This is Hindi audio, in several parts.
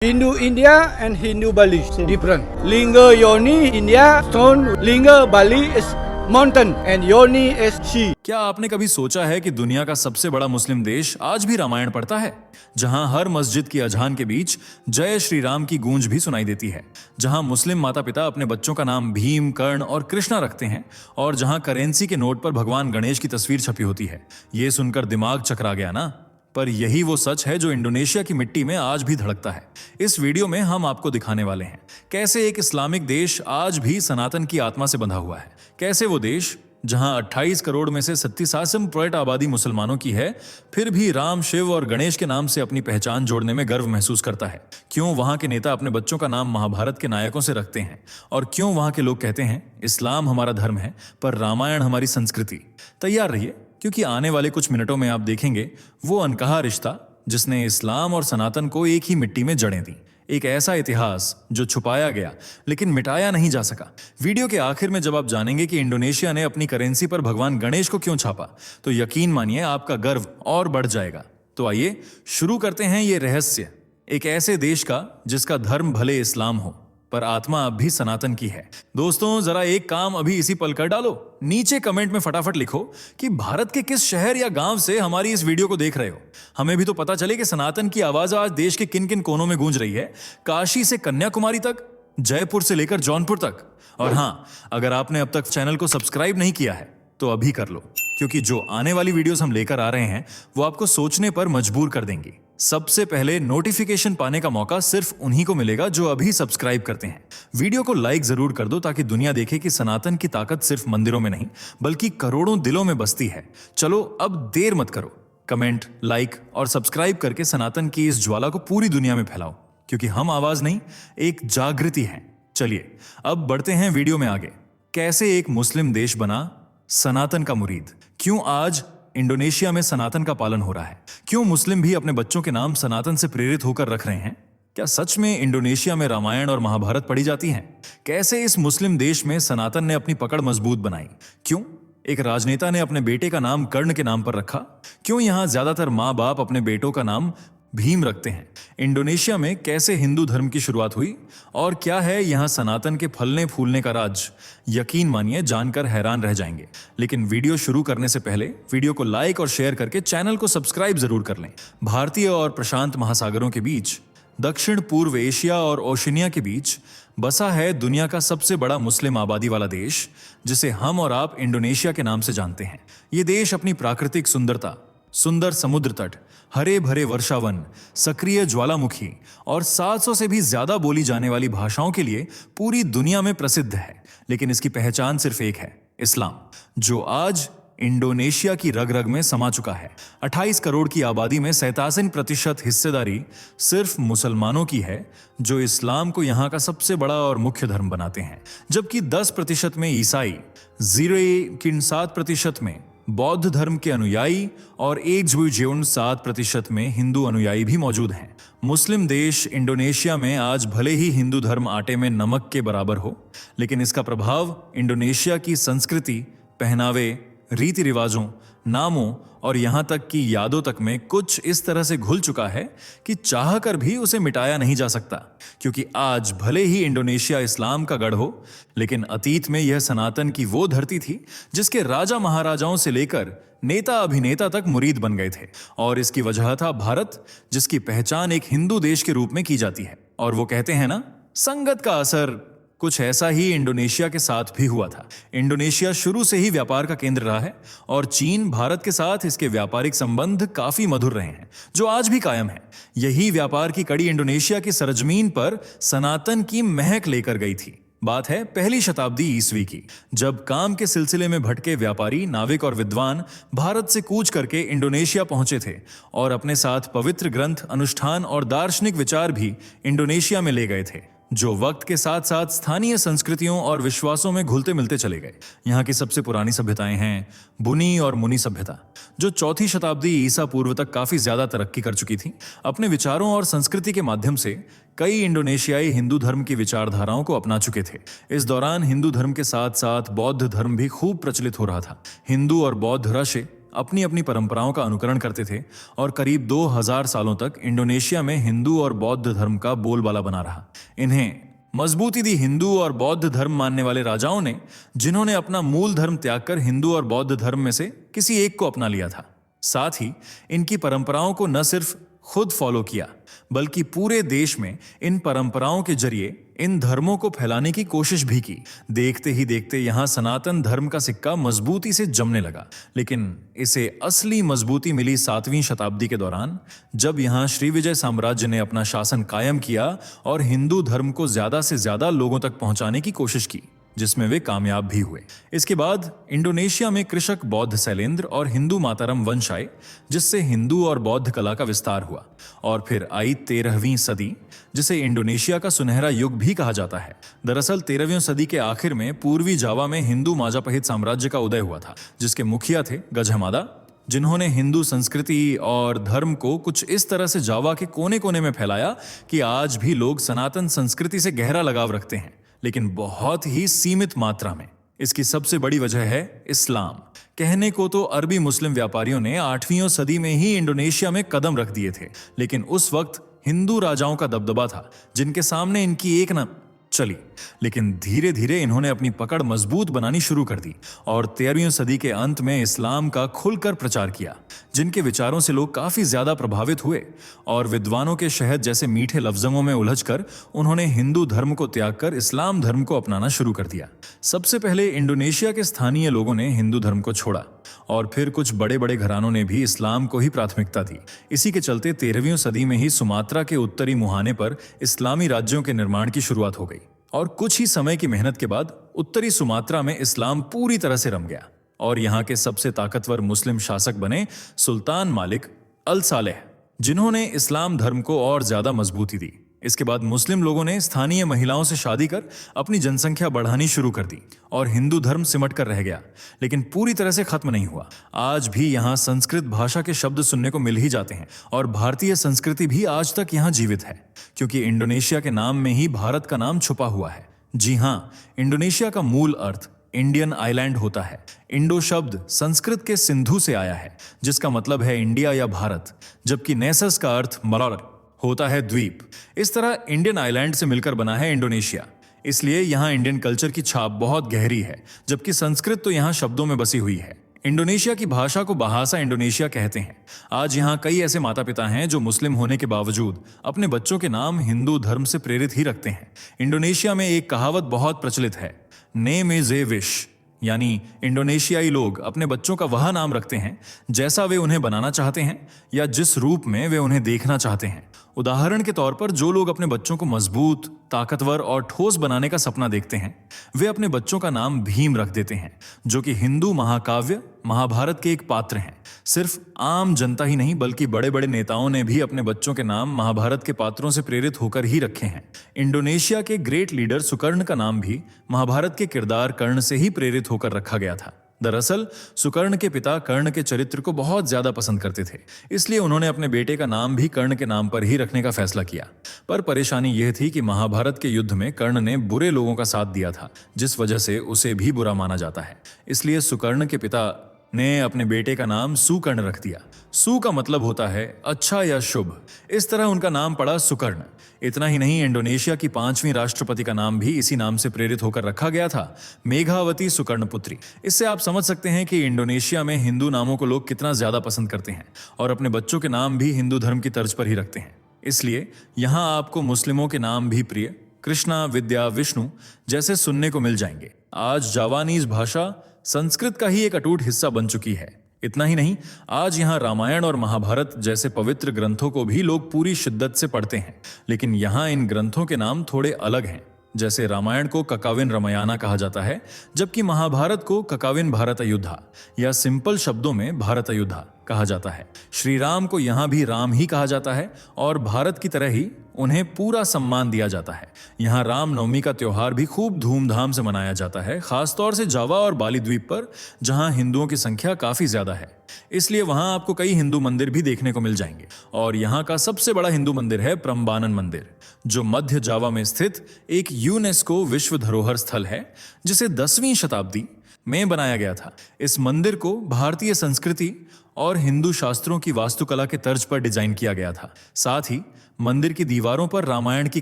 Hindu India and Hindu Bali different. Linga Yoni India stone, Linga Bali is mountain and Yoni is sea. क्या आपने कभी सोचा है कि दुनिया का सबसे बड़ा मुस्लिम देश आज भी रामायण पढ़ता है, जहां हर मस्जिद की अजान के बीच जय श्री राम की गूंज भी सुनाई देती है, जहां मुस्लिम माता पिता अपने बच्चों का नाम भीम, कर्ण और कृष्णा रखते हैं और जहां करेंसी के नोट पर भगवान गणेश की तस्वीर छपी होती है। ये सुनकर दिमाग चकरा गया ना? पर यही वो सच है जो इंडोनेशिया की मिट्टी में आज भी धड़कता है। इस वीडियो में हम आपको दिखाने वाले हैं कैसे एक इस्लामिक देश आज भी सनातन की आत्मा से बंधा हुआ है, कैसे वो देश जहां 28 करोड़ में से 37% आबादी मुसलमानों की है, फिर भी राम, शिव और गणेश के नाम से अपनी पहचान जोड़ने में गर्व महसूस करता है। क्यों वहां के नेता अपने बच्चों का नाम महाभारत के नायकों से रखते हैं और क्यों वहां के लोग कहते हैं इस्लाम हमारा धर्म है पर रामायण हमारी संस्कृति। तैयार रहिए, क्योंकि आने वाले कुछ मिनटों में आप देखेंगे वो अनकहा रिश्ता जिसने इस्लाम और सनातन को एक ही मिट्टी में जड़ें दी। एक ऐसा इतिहास जो छुपाया गया लेकिन मिटाया नहीं जा सका। वीडियो के आखिर में जब आप जानेंगे कि इंडोनेशिया ने अपनी करेंसी पर भगवान गणेश को क्यों छापा, तो यकीन मानिए आपका गर्व और बढ़ जाएगा। तो आइए शुरू करते हैं ये रहस्य एक ऐसे देश का जिसका धर्म भले इस्लाम हो पर आत्मा अब भी सनातन की है। दोस्तों, जरा एक काम अभी इसी पल कर डालो। नीचे कमेंट में फटाफट लिखो कि भारत के किस शहर या गांव से हमारी इस वीडियो को देख रहे हो। हमें भी तो पता चले कि सनातन की आवाज आज देश के किन किन कोनों में गूंज रही है, काशी से कन्याकुमारी तक, जयपुर से लेकर जौनपुर तक। और हाँ, अगर आपने अब तक चैनल को सब्सक्राइब नहीं किया है तो अभी कर लो, क्योंकि जो आने वाली वीडियोस हम लेकर आ रहे हैं वो आपको सोचने पर मजबूर कर देंगी। सबसे पहले नोटिफिकेशन पाने का मौका सिर्फ उन्हीं को मिलेगा जो अभी सब्सक्राइब करते हैं। वीडियो को लाइक जरूर कर दो ताकि दुनिया देखे कि सनातन की ताकत सिर्फ मंदिरों में नहीं बल्कि करोड़ों दिलों में बसती है। चलो अब देर मत करो, कमेंट, लाइक और सब्सक्राइब करके सनातन की इस ज्वाला को पूरी दुनिया में फैलाओ, क्योंकि हम आवाज नहीं, एक जागृति है। चलिए अब बढ़ते हैं वीडियो में आगे। कैसे एक मुस्लिम देश बना सनातन का मुरीद? क्यों आज इंडोनेशिया में सनातन का पालन हो रहा है? क्यों मुस्लिम भी अपने बच्चों के नाम सनातन से प्रेरित होकर रख रहे हैं? क्या सच में इंडोनेशिया में रामायण और महाभारत पढ़ी जाती हैं? कैसे इस मुस्लिम देश में सनातन ने अपनी पकड़ मजबूत बनाई? क्यों एक राजनेता ने अपने बेटे का नाम कर्ण के नाम पर रखा? क्यों यहां ज्यादातर माँ बाप अपने बेटों का नाम भीम रखते हैं? इंडोनेशिया में कैसे हिंदू धर्म की शुरुआत हुई और क्या है यहां सनातन के फलने फूलने का राज? यकीन मानिए जानकर हैरान रह जाएंगे। लेकिन वीडियो शुरू करने से पहले वीडियो को लाइक और शेयर करके चैनल को सब्सक्राइब जरूर कर लें। भारतीय और प्रशांत महासागरों के बीच, दक्षिण पूर्व एशिया और ओशिनिया के बीच बसा है दुनिया का सबसे बड़ा मुस्लिम आबादी वाला देश, जिसे हम और आप इंडोनेशिया के नाम से जानते हैं। ये देश अपनी प्राकृतिक सुंदरता, सुंदर समुद्र तट, हरे भरे वर्षावन, सक्रिय ज्वालामुखी और 700 से भी ज्यादा बोली जाने वाली भाषाओं के लिए पूरी दुनिया में प्रसिद्ध है। लेकिन इसकी पहचान सिर्फ एक है, इस्लाम, जो आज इंडोनेशिया की रग रग में समा चुका है। 28 करोड़ की आबादी में 87% हिस्सेदारी सिर्फ मुसलमानों की है, जो इस्लाम को यहाँ का सबसे बड़ा और मुख्य धर्म बनाते हैं, जबकि 10% में ईसाई, 0.7% में बौद्ध धर्म के अनुयायी और 1.7% में हिंदू अनुयायी भी मौजूद हैं। मुस्लिम देश इंडोनेशिया में आज भले ही हिंदू धर्म आटे में नमक के बराबर हो, लेकिन इसका प्रभाव इंडोनेशिया की संस्कृति, पहनावे, रीति रिवाजों, नामों और यहां तक कि यादों तक में कुछ इस तरह से घुल चुका है कि चाहकर भी उसे मिटाया नहीं जा सकता। क्योंकि आज भले ही इंडोनेशिया इस्लाम का गढ़ हो, लेकिन अतीत में यह सनातन की वो धरती थी जिसके राजा महाराजाओं से लेकर नेता अभिनेता तक मुरीद बन गए थे। और इसकी वजह था भारत, जिसकी पहचान एक हिंदू देश के रूप में की जाती है। और वो कहते हैं ना, संगत का असर। कुछ ऐसा ही इंडोनेशिया के साथ भी हुआ था। इंडोनेशिया शुरू से ही व्यापार का केंद्र रहा है और चीन, भारत के साथ इसके व्यापारिक संबंध काफी मधुर रहे हैं, जो आज भी कायम है। यही व्यापार की कड़ी इंडोनेशिया की सरजमीन पर सनातन की महक लेकर गई थी। बात है पहली शताब्दी ईस्वी की, जब काम के सिलसिले में भटके व्यापारी, नाविक और विद्वान भारत से कूच करके इंडोनेशिया पहुंचे थे और अपने साथ पवित्र ग्रंथ, अनुष्ठान और दार्शनिक विचार भी इंडोनेशिया में ले गए थे, जो वक्त के साथ साथ स्थानीय संस्कृतियों और विश्वासों में घुलते मिलते चले गए। यहाँ की सबसे पुरानी सभ्यताएं हैं बुनी और मुनि सभ्यता, जो 4वीं शताब्दी ईसा पूर्व तक काफी ज्यादा तरक्की कर चुकी थी। अपने विचारों और संस्कृति के माध्यम से कई इंडोनेशियाई हिंदू धर्म की विचारधाराओं को अपना चुके थे। इस दौरान हिंदू धर्म के साथ साथ बौद्ध धर्म भी खूब प्रचलित हो रहा था। हिंदू और बौद्ध रशे अपनी अपनी परंपराओं का अनुकरण करते थे और करीब 2000 सालों तक इंडोनेशिया में हिंदू और बौद्ध धर्म का बोलबाला बना रहा। इन्हें मजबूती दी हिंदू और बौद्ध धर्म मानने वाले राजाओं ने, जिन्होंने अपना मूल धर्म त्याग कर हिंदू और बौद्ध धर्म में से किसी एक को अपना लिया था। साथ ही इनकी परंपराओं को न सिर्फ खुद फॉलो किया, बल्कि पूरे देश में इन परंपराओं के जरिए इन धर्मों को फैलाने की कोशिश भी की। देखते ही देखते यहां सनातन धर्म का सिक्का मजबूती से जमने लगा। लेकिन इसे असली मजबूती मिली 7वीं शताब्दी के दौरान, जब यहां श्रीविजय साम्राज्य ने अपना शासन कायम किया और हिंदू धर्म को ज्यादा से ज्यादा लोगों तक पहुंचाने की कोशिश की, जिसमें वे कामयाब भी हुए। इसके बाद इंडोनेशिया में कृषक बौद्ध शैलेंद्र और हिंदू मातारम वंश आए, जिससे हिंदू और बौद्ध कला का विस्तार हुआ। और फिर आई 13वीं सदी, जिसे इंडोनेशिया का सुनहरा युग भी कहा जाता है। दरअसल 13वीं सदी के आखिर में पूर्वी जावा में हिंदू माजापहित साम्राज्य का उदय हुआ था, जिसके मुखिया थे गजह मादा, जिन्होंने हिंदू संस्कृति और धर्म को कुछ इस तरह से जावा के कोने कोने में फैलाया कि आज भी लोग सनातन संस्कृति से गहरा लगाव रखते हैं, लेकिन बहुत ही सीमित मात्रा में। इसकी सबसे बड़ी वजह है इस्लाम। कहने को तो अरबी मुस्लिम व्यापारियों ने 8वीं सदी में ही इंडोनेशिया में कदम रख दिए थे, लेकिन उस वक्त हिंदू राजाओं का दबदबा था, जिनके सामने इनकी एक न चली। लेकिन धीरे धीरे इन्होंने अपनी पकड़ मजबूत बनानी शुरू कर दी और 13वीं सदी के अंत में इस्लाम का खुलकर प्रचार किया, जिनके विचारों से लोग काफी ज्यादा प्रभावित हुए और विद्वानों के शहद जैसे मीठे लफ्जों में उलझकर उन्होंने हिंदू धर्म को त्याग कर इस्लाम धर्म को अपनाना शुरू कर दिया। सबसे पहले इंडोनेशिया के स्थानीय लोगों ने हिंदू धर्म को छोड़ा और फिर कुछ बड़े बड़े घरानों ने भी इस्लाम को ही प्राथमिकता दी। इसी के चलते 13वीं सदी में ही सुमात्रा के उत्तरी मुहाने पर इस्लामी राज्यों के निर्माण की शुरुआत हो गई और कुछ ही समय की मेहनत के बाद उत्तरी सुमात्रा में इस्लाम पूरी तरह से रम गया और यहाँ के सबसे ताकतवर मुस्लिम शासक बने सुल्तान मालिक अल सालेह, जिन्होंने इस्लाम धर्म को और ज्यादा मजबूती दी। इसके बाद मुस्लिम लोगों ने स्थानीय महिलाओं से शादी कर अपनी जनसंख्या बढ़ानी शुरू कर दी और हिंदू धर्म सिमट कर रह गया, लेकिन पूरी तरह से खत्म नहीं हुआ। आज भी यहाँ संस्कृत भाषा के शब्द सुनने को मिल ही जाते हैं और भारतीय संस्कृति भी आज तक यहाँ जीवित है, क्योंकि इंडोनेशिया के नाम में ही भारत का नाम छुपा हुआ है। जी हाँ, इंडोनेशिया का मूल अर्थ इंडियन आइलैंड होता है। इंडो शब्द संस्कृत के सिंधु से आया है, जिसका मतलब है इंडिया या भारत, जबकि नेसस का अर्थ मलर होता है द्वीप। इस तरह इंडियन आइलैंड से मिलकर बना है इंडोनेशिया। इसलिए यहाँ इंडियन कल्चर की छाप बहुत गहरी है, जबकि संस्कृत तो यहाँ शब्दों में बसी हुई है। इंडोनेशिया की भाषा को बहासा इंडोनेशिया कहते हैं। आज यहाँ कई ऐसे माता पिता हैं जो मुस्लिम होने के बावजूद अपने बच्चों के नाम हिंदू धर्म से प्रेरित ही रखते हैं। इंडोनेशिया में एक कहावत बहुत प्रचलित है, नेम इज ए विश, यानी इंडोनेशियाई लोग अपने बच्चों का वह नाम रखते हैं जैसा वे उन्हें बनाना चाहते हैं या जिस रूप में वे उन्हें देखना चाहते हैं। उदाहरण के तौर पर जो लोग अपने बच्चों को मजबूत, ताकतवर और ठोस बनाने का सपना देखते हैं, वे अपने बच्चों का नाम भीम रख देते हैं, जो कि हिंदू महाकाव्य महाभारत के एक पात्र हैं। सिर्फ आम जनता ही नहीं, बल्कि बड़े बड़े नेताओं ने भी अपने बच्चों के नाम महाभारत के पात्रों से प्रेरित होकर ही रखे हैं। इंडोनेशिया के ग्रेट लीडर सुकर्ण का नाम भी महाभारत के किरदार कर्ण से ही प्रेरित होकर रखा गया था। दरअसल सुकर्ण के पिता कर्ण के चरित्र को बहुत ज्यादा पसंद करते थे, इसलिए उन्होंने अपने बेटे का नाम भी कर्ण के नाम पर ही रखने का फैसला किया। पर परेशानी यह थी कि महाभारत के युद्ध में कर्ण ने बुरे लोगों का साथ दिया था, जिस वजह से उसे भी बुरा माना जाता है। इसलिए सुकर्ण के पिता ने अपने बेटे का नाम सुकर्ण रख दिया। सु का मतलब होता है अच्छा या शुभ, इस तरह उनका नाम पड़ा सुकर्ण। इतना ही नहीं, इंडोनेशिया की 5वीं राष्ट्रपति का नाम भी इसी नाम से प्रेरित होकर रखा गया था, मेघावती सुकर्णपुत्री। इससे आप समझ सकते हैं कि इंडोनेशिया में हिंदू नामों को लोग कितना ज्यादा पसंद करते हैं और अपने बच्चों के नाम भी हिंदू धर्म की तर्ज पर ही रखते हैं। इसलिए यहाँ आपको मुस्लिमों के नाम भी प्रिय, कृष्णा, विद्या, विष्णु जैसे सुनने को मिल जाएंगे। आज जावानीज भाषा संस्कृत का ही एक अटूट हिस्सा बन चुकी है। इतना ही नहीं, आज यहाँ रामायण और महाभारत जैसे पवित्र ग्रंथों को भी लोग पूरी शिद्दत से पढ़ते हैं, लेकिन यहाँ इन ग्रंथों के नाम थोड़े अलग हैं। जैसे रामायण को ककाविन रामायणा कहा जाता है, जबकि महाभारत को ककाविन भारत अयोध्या या सिंपल शब्दों में भारत अयोध्या कहा जाता है। श्री राम को यहाँ भी राम ही कहा जाता है और भारत की तरह ही उन्हें पूरा सम्मान दिया जाता है। यहाँ राम नवमी का त्योहार भी खूब धूमधाम से मनाया जाता है, खासतौर से जावा और बाली द्वीप पर, जहाँ हिंदुओं की संख्या काफी ज्यादा है। इसलिए वहाँ आपको कई हिंदू मंदिर भी देखने को मिल जाएंगे और यहाँ का सबसे बड़ा हिंदू मंदिर है प्रम्बानन मंदिर, जो मध्य जावा में स्थित एक यूनेस्को विश्व धरोहर स्थल है, जिसे 10वीं शताब्दी में बनाया गया था। इस मंदिर को भारतीय संस्कृति और हिंदू शास्त्रों की वास्तुकला के तर्ज पर डिजाइन किया गया था। साथ ही मंदिर की दीवारों पर रामायण की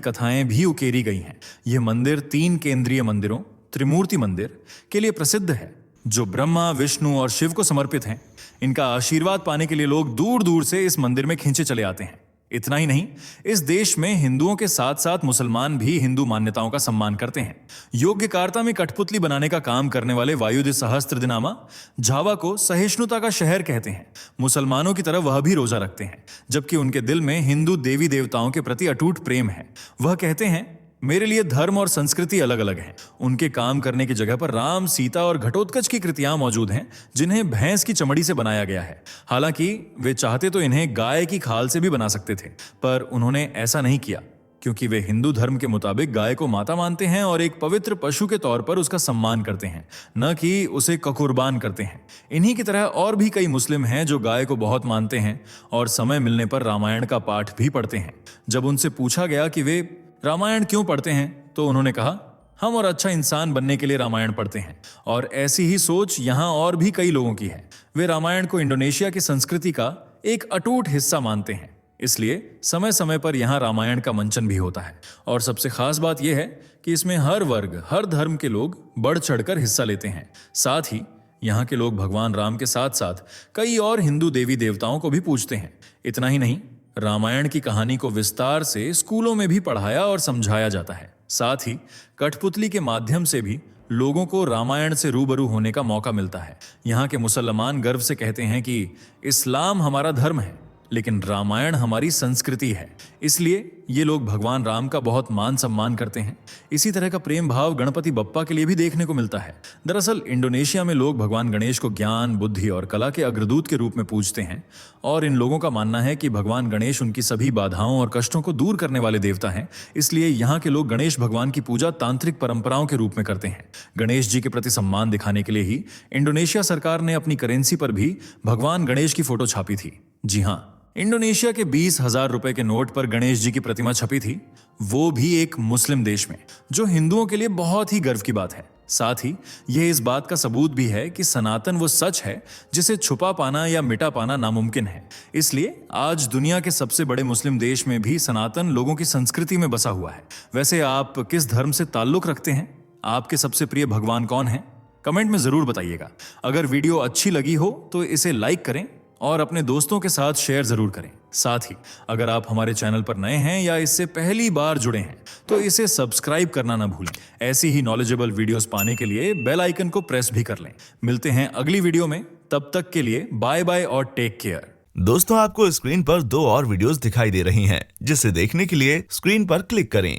कथाएं भी उकेरी गई हैं। यह मंदिर 3 केंद्रीय मंदिरों, त्रिमूर्ति मंदिर के लिए प्रसिद्ध है, जो ब्रह्मा, विष्णु और शिव को समर्पित हैं। इनका आशीर्वाद पाने के लिए लोग दूर दूर से इस मंदिर में खींचे चले आते हैं। इतना ही नहीं, इस देश में हिंदुओं के साथ साथ मुसलमान भी हिंदू मान्यताओं का सम्मान करते हैं। योग्यकार्ता में कठपुतली बनाने का काम करने वाले वायुद्य सहस्त्रदिनामा झावा को सहिष्णुता का शहर कहते हैं। मुसलमानों की तरह वह भी रोजा रखते हैं, जबकि उनके दिल में हिंदू देवी देवताओं के प्रति अटूट प्रेम है। वह कहते हैं, मेरे लिए धर्म और संस्कृति अलग अलग हैं। उनके काम करने की जगह पर राम, सीता और घटोत्कच की कृतियां मौजूद हैं, जिन्हें भैंस की चमड़ी से बनाया गया है। हालांकि वे चाहते तो इन्हें गाय की खाल से भी बना सकते थे, पर उन्होंने ऐसा नहीं किया, क्योंकि वे हिंदू धर्म के मुताबिक गाय को माता मानते हैं और एक पवित्र पशु के तौर पर उसका सम्मान करते हैं, न कि उसे कुर्बान करते हैं। इन्हीं की तरह और भी कई मुस्लिम हैं जो गाय को बहुत मानते हैं और समय मिलने पर रामायण का पाठ भी पढ़ते हैं। जब उनसे पूछा गया कि वे रामायण क्यों पढ़ते हैं, तो उन्होंने कहा, हम और अच्छा इंसान बनने के लिए रामायण पढ़ते हैं। और ऐसी ही सोच यहाँ और भी कई लोगों की है। वे रामायण को इंडोनेशिया की संस्कृति का एक अटूट हिस्सा मानते हैं, इसलिए समय समय पर यहाँ रामायण का मंचन भी होता है। और सबसे खास बात यह है कि इसमें हर वर्ग, हर धर्म के लोग बढ़ चढ़कर हिस्सा लेते हैं। साथ ही यहाँ के लोग भगवान राम के साथ साथ कई और हिंदू देवी देवताओं को भी पूजते हैं। इतना ही नहीं, रामायण की कहानी को विस्तार से स्कूलों में भी पढ़ाया और समझाया जाता है। साथ ही कठपुतली के माध्यम से भी लोगों को रामायण से रूबरू होने का मौका मिलता है। यहाँ के मुसलमान गर्व से कहते हैं कि इस्लाम हमारा धर्म है, लेकिन रामायण हमारी संस्कृति है। इसलिए ये लोग भगवान राम का बहुत मान सम्मान करते हैं। इसी तरह का प्रेम भाव गणपति बप्पा के लिए भी देखने को मिलता है। दरअसल इंडोनेशिया में लोग भगवान गणेश को ज्ञान, बुद्धि और कला के अग्रदूत के रूप में पूजते हैं और इन लोगों का मानना है कि भगवान गणेश उनकी सभी बाधाओं और कष्टों को दूर करने वाले देवता हैं। इसलिए यहाँ के लोग गणेश भगवान की पूजा तांत्रिक परंपराओं के रूप में करते हैं। गणेश जी के प्रति सम्मान दिखाने के लिए ही इंडोनेशिया सरकार ने अपनी करेंसी पर भी भगवान गणेश की फोटो छापी थी। जी हाँ, इंडोनेशिया के 20,000 रुपए के नोट पर गणेश जी की प्रतिमा छपी थी, वो भी एक मुस्लिम देश में, जो हिंदुओं के लिए बहुत ही गर्व की बात है। साथ ही यह इस बात का सबूत भी है कि सनातन वो सच है जिसे छुपा पाना या मिटा पाना नामुमकिन है। इसलिए आज दुनिया के सबसे बड़े मुस्लिम देश में भी सनातन लोगों की संस्कृति में बसा हुआ है। वैसे आप किस धर्म से ताल्लुक रखते हैं? आपके सबसे प्रिय भगवान कौन है? कमेंट में जरूर बताइएगा। अगर वीडियो अच्छी लगी हो तो इसे लाइक करें और अपने दोस्तों के साथ शेयर जरूर करें। साथ ही अगर आप हमारे चैनल पर नए हैं या इससे पहली बार जुड़े हैं तो इसे सब्सक्राइब करना ना भूलें। ऐसी ही नॉलेजेबल वीडियोस पाने के लिए बेल आइकन को प्रेस भी कर लें। मिलते हैं अगली वीडियो में, तब तक के लिए बाय बाय और टेक केयर। दोस्तों, आपको स्क्रीन पर 2 और वीडियोस दिखाई दे रही हैं, जिसे देखने के लिए स्क्रीन पर क्लिक करें।